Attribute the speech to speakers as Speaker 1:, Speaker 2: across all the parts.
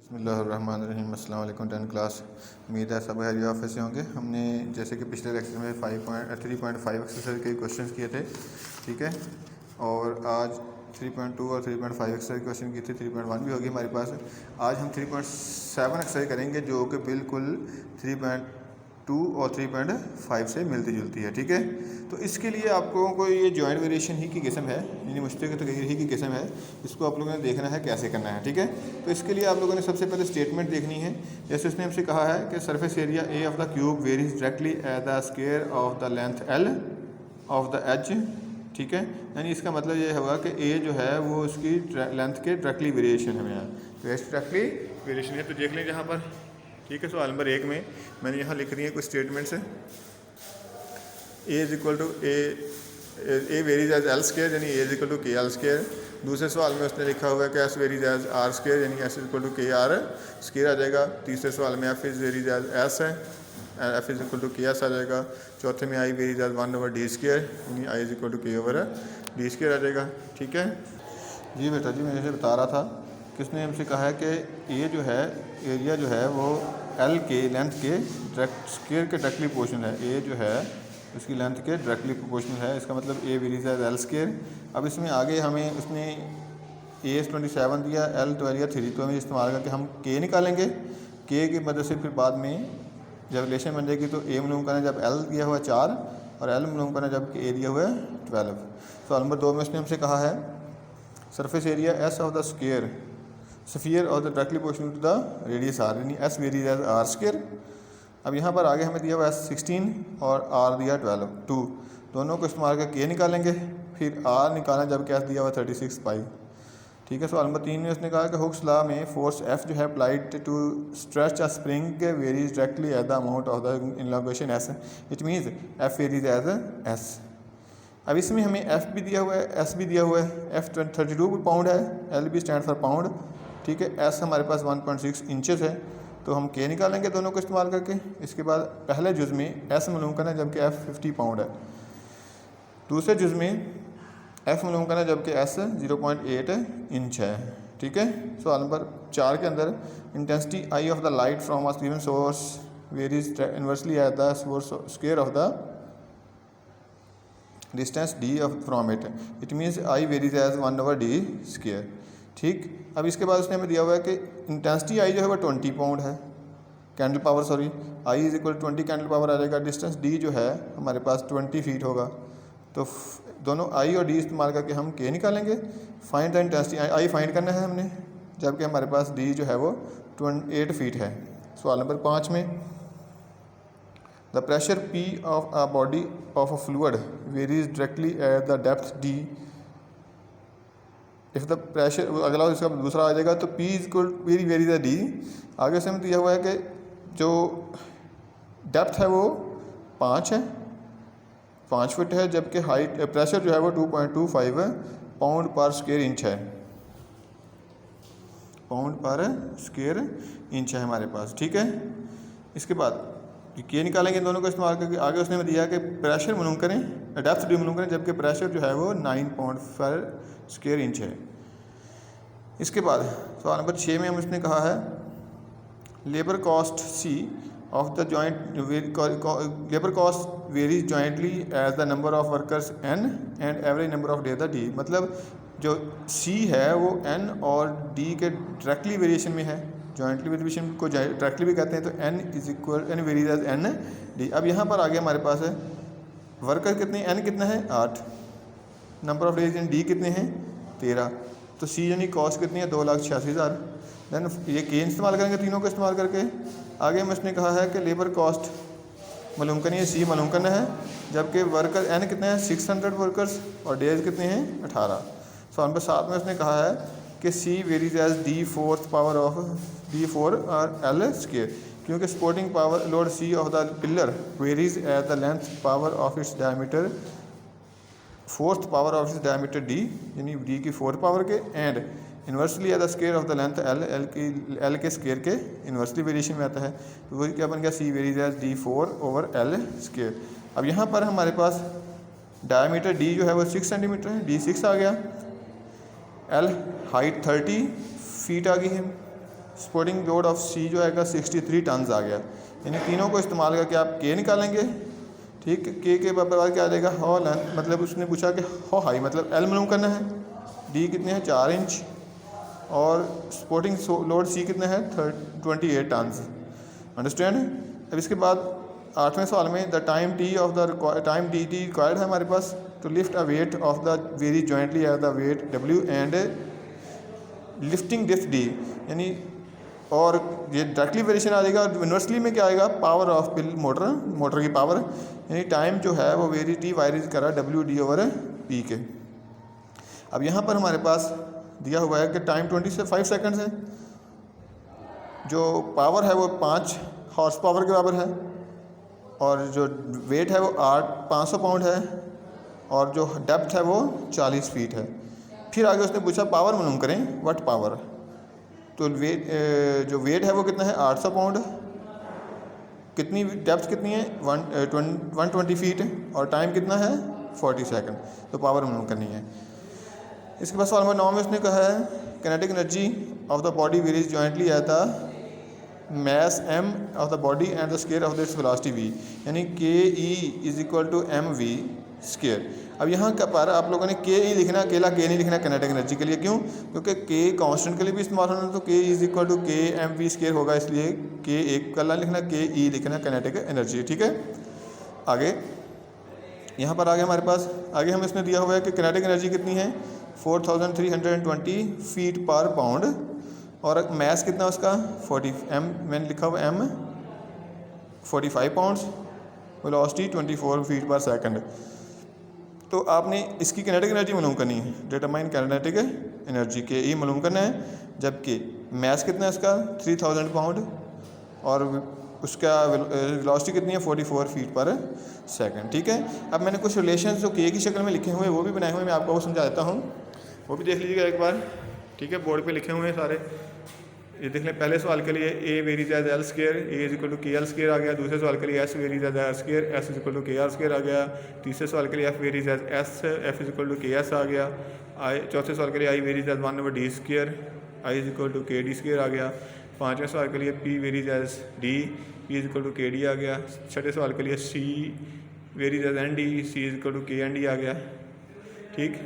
Speaker 1: बिस्मिल्लाहिर्रहमानिर्रहीम। अस्सलाम वालेकुम 10 क्लास। उम्मीद है सब हैरिया ऑफिस से होंगे। हमने जैसे कि पिछले लेक्चर में 3.5 एक्सरसाइज के क्वेश्चंस किए थे, ठीक है, और आज 3.2 और 3.5 एक्सरसाइज क्वेश्चन किए थे। 3.1 भी होगी हमारे पास। आज हम 3.7 एक्सरसाइज करेंगे जो कि बिल्कुल 3.2 और 3.5 से मिलती जुलती है, ठीक है। तो इसके लिए आपको को ये जॉइंट वेरिएशन ही की किस्म है, यानी मुश्तरक तग़य्युर ही की किस्म है। इसको आप लोगों ने देखना है कैसे करना है, ठीक है। तो इसके लिए आप लोगों ने सबसे पहले स्टेटमेंट देखनी है। जैसे उसने हमसे कहा है कि surface area A of the cube varies directly at the square of the length L of the edge, ठीक है। यानी इसका मतलब ये होगा कि ए जो है वो उसकी लेंथ के डायरेक्टली वेरिएशन है यहाँ, तो एस डायरेक्टली वेरिएशन है। तो देख लें यहाँ पर, ठीक है। सवाल नंबर 1 में मैंने यहाँ लिख रही है कुछ स्टेटमेंट्स है। A is equal to a varies as l square, यानी a is equal to k l square. दूसरे सवाल में उसने लिखा हुआ है कि s varies as r square, यानी s is equal to k r square आ जाएगा। तीसरे सवाल में f is varies as s है, f is equal to k s आ जाएगा। चौथे में I varies as 1 over D square, यानी आई इज इक्वल टू के ओवर डी स्क्वायर आ जाएगा, ठीक है। जी बेटा जी, मैं इसे बता रहा था कि उसने हमसे कहा है कि ये जो है एरिया जो है वो एल के लेंथ के डायरेक्ट स्क्वायर के डायरेक्टली प्रोपोर्शनल है। ए जो है उसकी लेंथ के डायरेक्टली प्रोपोर्शनल है, इसका मतलब ए वेरीज एज एल स्क्वायर। अब इसमें आगे हमें उसने ए 27 दिया, एल तो एरिया 3, तो हमें इस्तेमाल करके हम के निकालेंगे। के की मदद से फिर बाद में जब रिलेशन बन जाएगी तो ए मालूम करना जब एल दिया हुआ 4 और एल मालूम करना जब ए दिया हुआ 12। सवाल नंबर 2 में उसने हमसे कहा है surface area s of the sphere of the directly proportional to the radius r, यानी s varies as r square. अब यहाँ पर आगे हमें दिया हुआ एस 16 और आर दिया 2, दोनों को इस्तेमाल करके के निकालेंगे। फिर आर निकालना जब एस दिया हुआ 36 पाई, ठीक है। सवाल नंबर 3 में उसने कहा कि हुक्स लॉ में फोर्स एफ जो है applied to stretch a spring के varies directly at the amount of the elongation s, it means f varies as s. अब इसमें हमें एफ भी दिया हुआ है, एस भी दिया हुआ है। एफ 32 पाउंड है, एल भी स्टैंड फॉर पाउंड, ठीक है। एस हमारे पास 1.6 इंचेस है, तो हम के निकालेंगे दोनों को इस्तेमाल करके। इसके बाद पहले जुज़ में एस मालूम करना जबकि एफ 50 पाउंड है। दूसरे जुज़ में एफ मालूम करना जबकि एस 0.8 इंच है, ठीक है। सवाल नंबर 4 के अंदर intensity I of the light from a given source varies inversely at the square of the distance D of from it means I varies as 1 over D square, ठीक। अब इसके बाद उसने हमें दिया हुआ है कि इंटेंसिटी आई जो है वो 20 पाउंड है, candle power sorry, I is equal 20 candle power आ जाएगा। डिस्टेंस डी जो है हमारे पास 20 फीट होगा, तो दोनों आई और डी इस्तेमाल करके हम के निकालेंगे। Find the intensity, I find करना है हमने, जबकि हमारे पास डी जो है वो 8 फीट है। सवाल नंबर 5 में the pressure P of a body of a fluid varies directly at the depth D if the pressure, अगला इसका दूसरा आ जाएगा, तो P is equal varies the D. आगे से हमें दिया हुआ है कि जो डेप्थ है वो 5 है, 5 फुट है, जबकि हाइट प्रेशर जो है वो 2.25 पाउंड पर स्क्वायर इंच है, पाउंड पर स्क्वायर इंच है हमारे पास, ठीक है। इसके बाद के निकालेंगे दोनों को इस्तेमाल करके। आगे उसने दिया कि प्रेशर मालूम करें, डेप्थ डी मालूम करें, जबकि प्रेशर जो है वो 9 पाउंड पर स्क्वायर इंच है। इसके बाद सवाल नंबर 6 में हम उसने कहा है labour cost C of the joint labour cost varies jointly as the number of workers N and average number of day the D. मतलब जो सी है वो एन और डी के डायरेक्टली वेरिएशन में है, जॉइंटली वेरिएशन को डायरेक्टली भी कहते हैं, तो N is equal N varies as N D. अब यहाँ पर आगे हमारे पास है वर्कर कितने, एन कितना है 8, number of days in D कितने हैं 13, तो सी यानी कॉस्ट कितनी है 2,86,000। देन ये के इस्तेमाल करेंगे तीनों को इस्तेमाल करके। आगे में उसने कहा है कि लेबर कॉस्ट मालूम करनी है, सी मालूम करना है, जबकि वर्कर एन कितने हैं 600 वर्कर्स और डेज कितने हैं 18। सवाल नंबर 7 में उसने कहा है कि c varies as d fourth power of D4 और एल स्क्वायर, क्योंकि supporting power load c of the pillar varies at the length power of its diameter, fourth power of its diameter d, यानी d की 4 power के, and inversely at the square of the length l, l के square के inversely variation में आता है, तो वही क्या बन गया c varies as D4 over L square. अब यहाँ पर हमारे पास डायमीटर डी जो है वो 6 सेंटीमीटर है, D6 आ गया, एल हाइट 30 फीट आ गई है, सपोर्टिंग लोड ऑफ सी जो आएगा 63 टन्स आ गया। यानी तीनों को इस्तेमाल करके आप के निकालेंगे, ठीक। के बाद क्या आ जाएगा, हाउ लेंथ, मतलब उसने पूछा कि हाउ हाई, मतलब एल मालूम करना है। डी कितने हैं, 4 इंच, और सपोर्टिंग लोड सी कितना है, 28 टन्स। अंडरस्टैंड। अब इसके बाद 8वें सवाल में the time t of the time d t required है हमारे पास to lift a weight of the very jointly as the weight डब्ल्यू एंड लिफ्टिंग डिफ डी। यानी और ये डायरेक्टली वेरिएशन आ जाएगा, और यूनिवर्सली में क्या आएगा, पावर ऑफ पिल मोटर की पावर, यानी टाइम जो है वो वेरी टी वायरिज करा डब्ल्यू डी ओवर पी के। अब यहाँ पर हमारे पास दिया हुआ है कि टाइम 25 सेकंड्स है, जो पावर है वो 5 हॉर्स पावर के बराबर है, और जो वेट है वो 500 पाउंड है, और जो डेप्थ है वो 40 फीट है। फिर आगे उसने पूछा पावर मालूम करें, व्हाट पावर। तो जो वेट है वो कितना है, 800 पाउंड, कितनी डेप्थ कितनी है, 120 फीट, और टाइम कितना है 40 सेकंड। तो पावर मालूम करनी है। इसके बाद सवाल नंबर 9 में उसने कहा है kinetic energy of the body varies jointly at the mass m of the body and the square of its velocity v, यानी K E is equal to M V square. अब यहाँ का पर आप लोगों ने के ई लिखना, अकेला के नहीं लिखना किनेटिक एनर्जी के लिए। क्यों? क्योंकि के कांस्टेंट के लिए भी इस्तेमाल होना, तो के is equal to K M V square होगा, इसलिए के एक कला लिखना, के ई लिखना किनेटिक एनर्जी, ठीक है। आगे यहाँ पर आगे हमारे पास आगे हमें इसने दिया हुआ है कि किनेटिक एनर्जी कितनी है, 4320 फीट पर पाउंड, और मैस कितना उसका 40 एम, मैंने लिखा हुआ एम 45 पाउंड्स, वेलोसिटी 24 फीट पर सेकंड। तो आपने इसकी किनेटिक एनर्जी मालूम करनी है, डिटरमाइन किनेटिक एनर्जी, के ई मालूम करना है, जबकि मैस कितना है इसका 3000 पाउंड, और उसका वेलोसिटी कितनी है 44 फीट पर सेकंड, ठीक है। अब मैंने कुछ रिलेशन जो के की शक्ल में लिखे हुए हैं वो भी बनाए हुए हैं, मैं आपको वो समझा देता हूँ, वो भी देख लीजिएगा एक बार, ठीक है। बोर्ड पे लिखे हुए हैं सारे, ये देख लें। पहले सवाल के लिए a varies as l square, a is equal to k l square आ गया। दूसरे सवाल के लिए s varies as r square, s is equal to k r square आ गया। तीसरे सवाल के लिए f varies as s, f is equal to k s आ गया। चौथे सवाल के लिए I varies as 1 over D square, I is equal to के डी स्क्वायर आ गया। पाँचवें सवाल के लिए P varies as D, P is equal to के डी आ गया। छठे सवाल के लिए C varies as N D, C is equal to K N D आ गया, ठीक।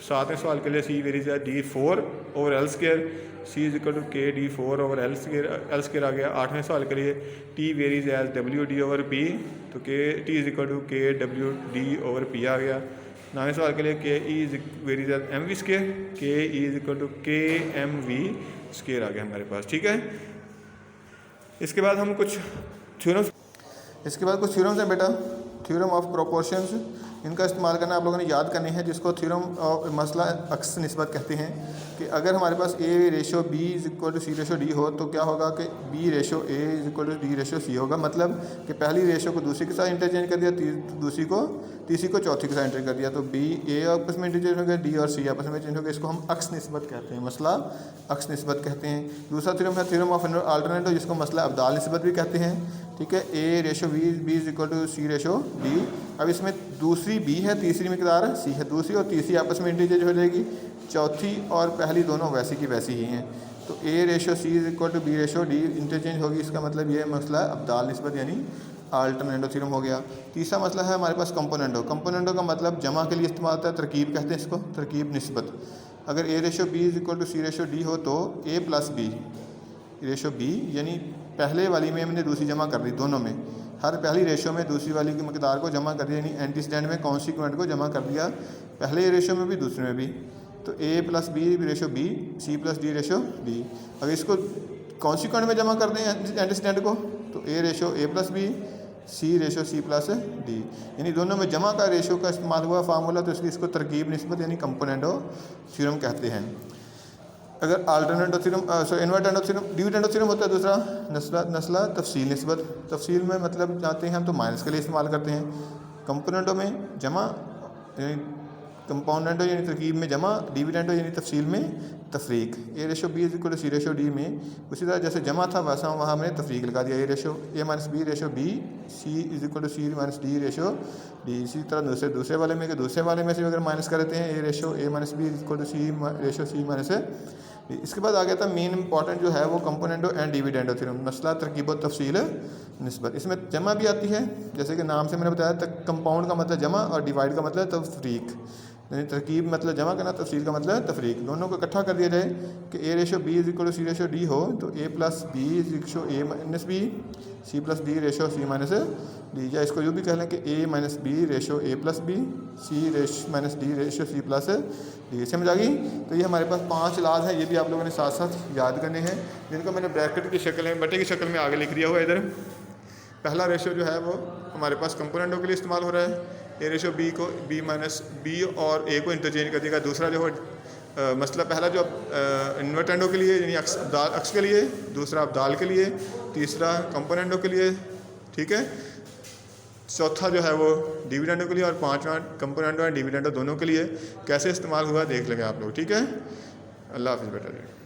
Speaker 1: सातवें सवाल के लिए C varies as D 4 over L square, C is equal to के डी 4 ओवर एल स्क्वायर आ गया। आठवें सवाल के लिए T varies as W D over P, तो K T is equal to K W D over P आ गया। 9वें सवाल के लिए K E is varies as M V square, K E is equal to K M V square आ गया हमारे पास, ठीक है। इसके बाद हम कुछ थ्योरम्स हैं बेटा, थ्योरम ऑफ प्रोपोर्शंस, इनका इस्तेमाल करना आप लोगों ने याद करनी है, जिसको थ्योरम ऑफ मसला अक्स निस्बत कहते हैं। कि अगर हमारे पास A ratio B is equal to C ratio D हो, तो क्या होगा कि B ratio A is equal to D ratio C होगा। मतलब कि पहली रेशो को दूसरी के साथ इंटरचेंज कर दिया, तीसरी को चौथी के साथ इंटर कर दिया, तो बी ए आपस में इंटरचेंज हो गया, डी और सी आपस में चेंज हो गया। इसको हम अक्स निस्बत कहते हैं, मसला अक्स निस्बत कहते हैं। दूसरा थ्योरम है थ्योरम ऑफ अल्टरनेटिव, जिसको मसला अब्दाल निस्बत भी कहते हैं, ठीक है। A ratio B is equal to C ratio D. अब इसमें दूसरी बी है, तीसरी मकदार सी है, दूसरी और तीसरी आपस में इंटरचेंज हो जाएगी, चौथी और पहली दोनों वैसी की वैसी ही हैं। तो A ratio C is equal to B ratio D interchange होगी, इसका मतलब ये मसला अब्दाल निस्बत यानी अल्टरनेटो थ्योरम हो गया। तीसरा मसला है हमारे पास कंपोनेंटो। कंपोनेंटो का मतलब जमा के लिए इस्तेमाल होता है, तरकीब कहते हैं इसको, तरकीब निस्बत। अगर A ratio B is equal to C ratio D हो, तो A plus B ratio B, यानी पहले वाली में हमने दूसरी जमा कर दी, दोनों में हर पहली रेशो में दूसरी वाली की मकदार को जमा कर दिया, यानी एंटीस्टैंड में कॉन्सिक्वेंट को जमा कर दिया, पहले रेशो में भी दूसरे में भी। तो A plus B ratio B, C plus D ratio D. अगर इसको कॉन्सिक्वेंट में जमा कर दें एंटीस्टैंड को, तो A ratio A plus B, C ratio C plus D, यानी दोनों में जमा का रेशो का इस्तेमाल हुआ फार्मूला, तो इसको तरकीब निस्बत यानी कंपोनेंटो थ्योरम कहते हैं। अगर alternendo theorem invertendo theorem, dividendo theorem होता है दूसरा नस्ला तफसील निस्बत। तफसील में मतलब चाहते हैं हम तो माइनस के लिए इस्तेमाल करते हैं, कंपोनेंटो में जमा यानी कंपाउंडेंटो यानी तरकीब में जमा, डिविडेंडो यानी तफसील में तफरीक। A ratio B is equal to C ratio D में उसी तरह जैसे जमा था वैसा वहाँ हमने तफरीक लगा दिया, A ratio A minus B ratio B, C is equal to C minus D ratio D. इसी तरह दूसरे वाले में से अगर माइनस कर देते हैं, A ratio A minus B is equal to C ratio C minus इसके बाद आ गया था मेन इंपॉर्टेंट जो है वो कंपोनेंटो एंड डिविडेंडो थ्योरम, मसला तरकीब व तफसील निस्बत। इसमें जमा भी आती है, जैसे कि नाम से मैंने बताया तक कंपाउंड का मतलब जमा और डिवाइड का मतलब तफरीक, यानी तरकीब मतलब जमा करना, तफसील का मतलब तफरीक। दोनों को इकट्ठा कर दिया जाए कि A ratio B is equal to C ratio D हो तो A plus B is equal to A minus B, C plus D ratio C minus D, या इसको यूँ भी कह लें कि A minus B ratio A plus B, C minus D ratio C plus D. समझ आ गई? तो ये हमारे पास 5 लाज हैं, ये भी आप लोगों ने साथ साथ याद करने हैं, जिनको मैंने ब्रैकेट की शक्ल में, बटे की शक्ल में आगे लिख दिया हुआ है इधर। पहला रेशो जो है वो हमारे पास कंपोनेंटों के लिए इस्तेमाल हो रहा है, ए रेशो बी को बी माइनस बी और ए को इंटरचेंज कर देगा। दूसरा जो है मसला पहला जो इन्वर्टेंडो के लिए यानी अक्स के लिए, दूसरा अब्दाल के लिए, तीसरा कंपोनेंटों के लिए, ठीक है। चौथा जो है वो डिविडेंडो के लिए और पांचवा कंपोनेंटो और डिविडेंडो दोनों के लिए। कैसे इस्तेमाल हुआ देख लेंगे आप लोग, ठीक है। अल्लाह हाफिज़ बेटा।